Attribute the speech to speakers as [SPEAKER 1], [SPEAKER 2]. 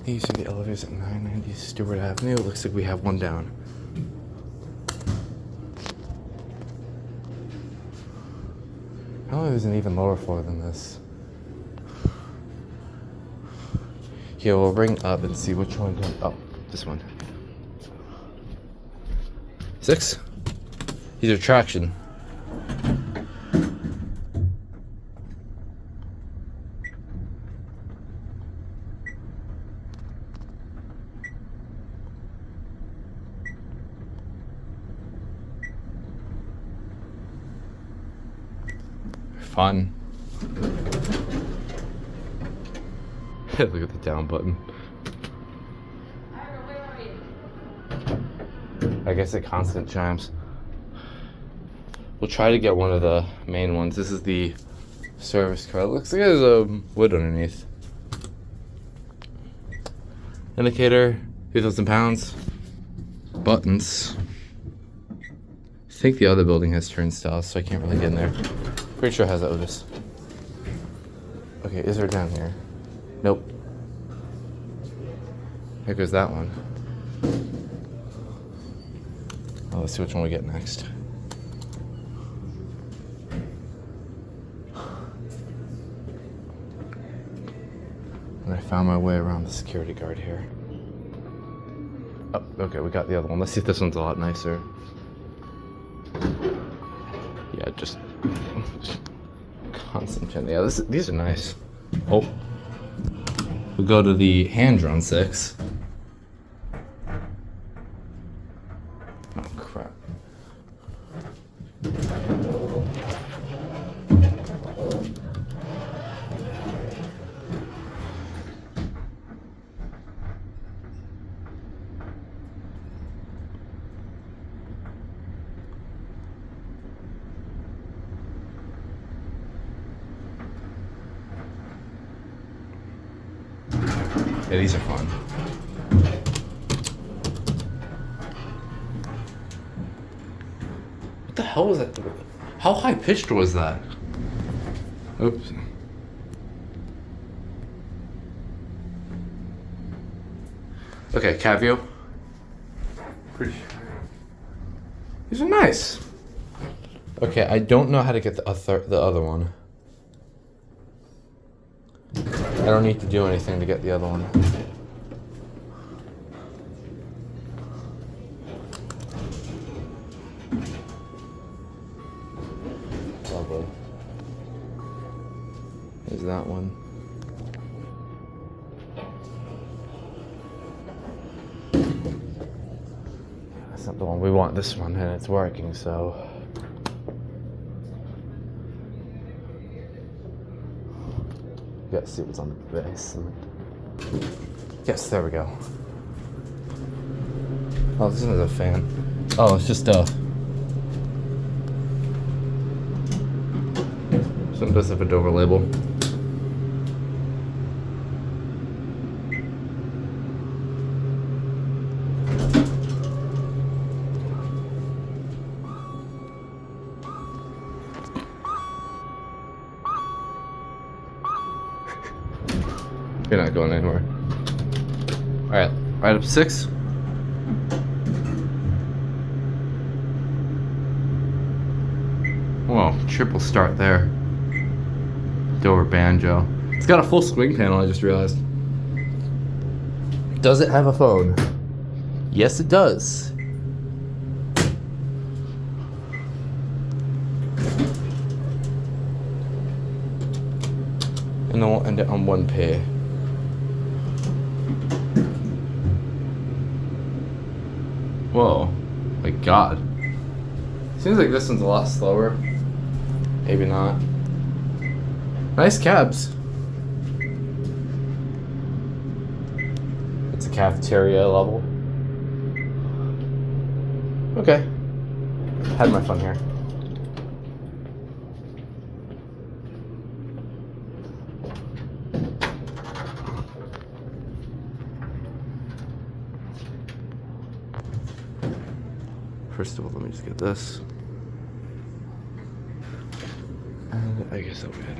[SPEAKER 1] These are the elevators at 990 Stewart Avenue. Looks like we have one down. I don't know if there's an even lower floor than this. Here, we'll ring up and see which one. Oh, this one. 6? These are traction. Fun. Look at the down button. I guess it constant chimes. We'll try to get one of the main ones. This is the service car. It looks like there's a wood underneath. Indicator, 2,000 pounds. Buttons. I think the other building has turnstiles, so I can't really get in there. Pretty sure it has Otis. Okay, is there down here? Nope. Here goes that one. Oh, let's see which one we get next. And I found my way around the security guard here. Oh, okay, we got the other one. Let's see if this one's a lot nicer. Yeah, just constant chin. Yeah, these are nice. Oh, we'll go to the hand-drawn 6. Oh crap! Yeah, these are fun. What the hell was that? How high pitched was that? Oops. Okay, Cavio. Pretty sure. These are nice. Okay, I don't know how to get the other one. I don't need to do anything to get the other one. Lovely. There's that one. That's not the one we want. This one, and it's working, so. Let's see what's on the basement. Yes, there we go. Oh, this isn't a fan. Oh, it's just something does have a Dover label. You're not going anywhere. Alright, right up 6. Whoa, triple start there. Dover banjo. It's got a full swing panel, I just realized. Does it have a phone? Yes, it does. And then we'll end it on one pair. Whoa, my god. Seems like this one's a lot slower. Maybe not. Nice cabs. It's a cafeteria level. Okay. Had my fun here. First of all, let me just get this. And I guess that'll be it.